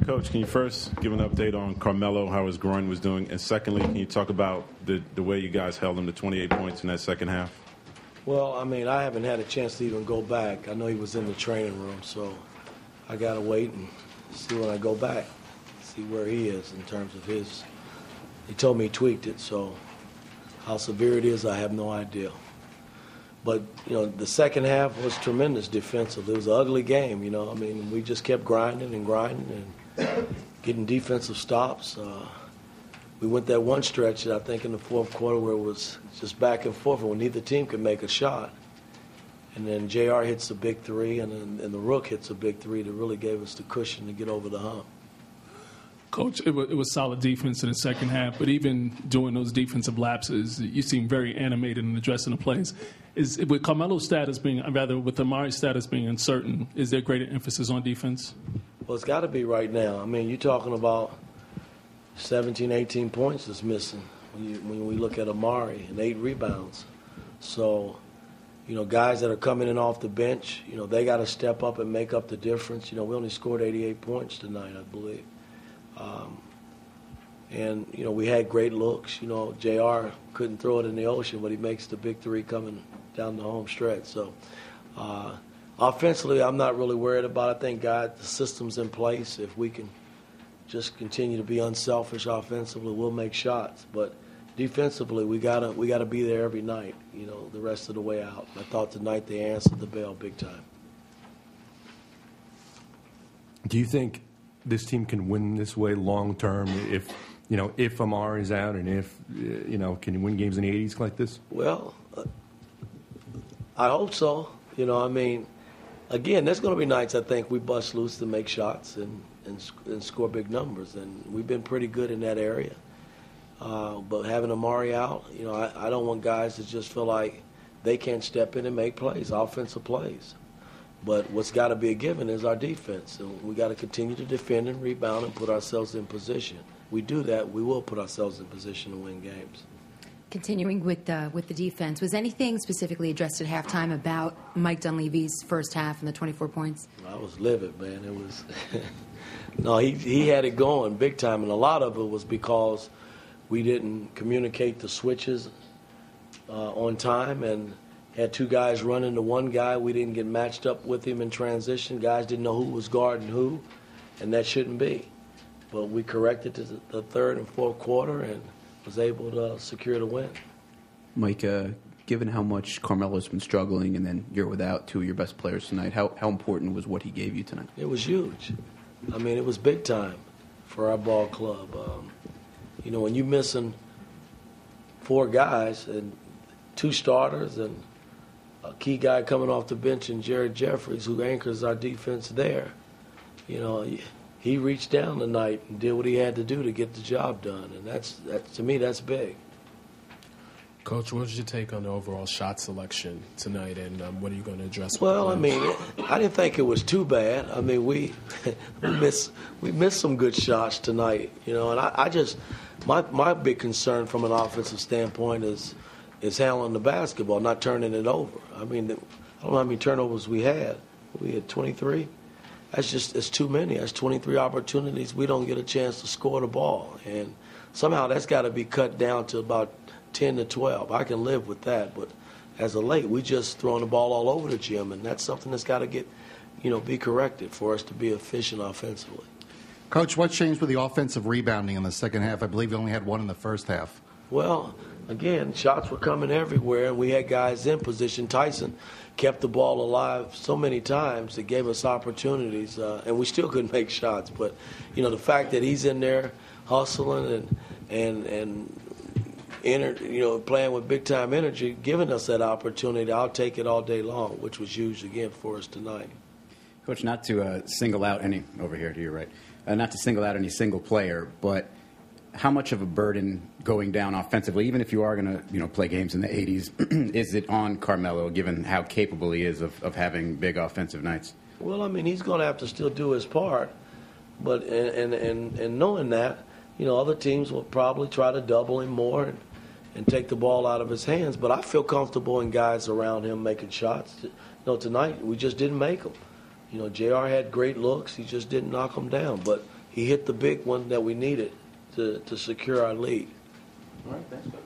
Coach, can you first give an update on Carmelo, how his groin was doing? And secondly, can you talk about the way you guys held him to 28 points in that second half? Well, I mean, I haven't had a chance to even go back. I know he was in the training room, so I got to wait and see when I go back, see where he is in terms of his. He told me he tweaked it, so how severe it is, I have no idea. But, the second half was tremendous defensively. It was an ugly game, I mean, we just kept grinding and getting defensive stops. We went that one stretch, I think, in the fourth quarter where it was just back and forth where neither team could make a shot. And then JR hits a big three, and the rook hits a big three that really gave us the cushion to get over the hump. Coach, it was solid defense in the second half, but even doing those defensive lapses, you seem very animated in addressing the plays. With Carmelo's status being, rather with Amar'e's status being uncertain, is there greater emphasis on defense? Well, it's got to be right now. I mean, you're talking about 17, 18 points that's missing when we look at Amar'e and 8 rebounds. So, guys that are coming in off the bench, they got to step up and make up the difference. We only scored 88 points tonight, I believe. And we had great looks. JR couldn't throw it in the ocean, but he makes the big three coming down the home stretch. So offensively, I'm not really worried about it. I think, God, the system's in place. If we can just continue to be unselfish offensively, we'll make shots. But defensively, we gotta be there every night, the rest of the way out. I thought tonight they answered the bell big time. Do you think this team can win this way long term if Amar'e is out and if can you win games in the 80s like this? Well, I hope so. I mean, again, there's going to be nights I think we bust loose to make shots and score big numbers, and we've been pretty good in that area. But having Amar'e out, I don't want guys to just feel like they can't step in and make plays, offensive plays. But what's got to be a given is our defense. And we got to continue to defend and rebound and put ourselves in position. We do that, we will put ourselves in position to win games. Continuing with the defense, was anything specifically addressed at halftime about Mike Dunleavy's first half and the 24 points? I was livid, man. It was no, he had it going big time, and a lot of it was because we didn't communicate the switches on time and had 2 guys running to 1 guy. We didn't get matched up with him in transition. Guys didn't know who was guarding who, and that shouldn't be. But we corrected the third and fourth quarter and was able to secure the win. Mike, given how much Carmelo's been struggling and then you're without 2 of your best players tonight, how important was what he gave you tonight? It was huge. I mean, it was big time for our ball club. When you're missing 4 guys and 2 starters and a key guy coming off the bench in Jared Jeffries, who anchors our defense there, he reached down tonight and did what he had to do to get the job done, and that's to me, that's big. Coach, what was your take on the overall shot selection tonight, and what are you going to address? Well, I mean, I didn't think it was too bad. I mean, we missed some good shots tonight, and I just my big concern from an offensive standpoint is handling the basketball, not turning it over. I mean, I don't know how many turnovers we had. We had 23. It's too many. That's 23 opportunities. We don't get a chance to score the ball. And somehow that's got to be cut down to about 10 to 12. I can live with that. But as of late, we just throwing the ball all over the gym, and that's something that's got to get, be corrected for us to be efficient offensively. Coach, what changed with the offensive rebounding in the second half? I believe you only had 1 in the first half. Well, again, shots were coming everywhere, and we had guys in position. Tyson kept the ball alive so many times. It gave us opportunities, and we still couldn't make shots. But, the fact that he's in there hustling and playing with big-time energy, giving us that opportunity, I'll take it all day long, which was huge, again, for us tonight. Coach, not to single out any – over here to your right – not to single out any single player, but how much of a burden going down offensively, even if you are going to play games in the 80s, is it on Carmelo, given how capable he is of having big offensive nights? Well, I mean, he's going to have to still do his part, but and knowing that, other teams will probably try to double him more and take the ball out of his hands. But I feel comfortable in guys around him making shots. Tonight we just didn't make them. JR had great looks. He just didn't knock them down. But he hit the big one that we needed to secure our lead. All right, thanks, Coach.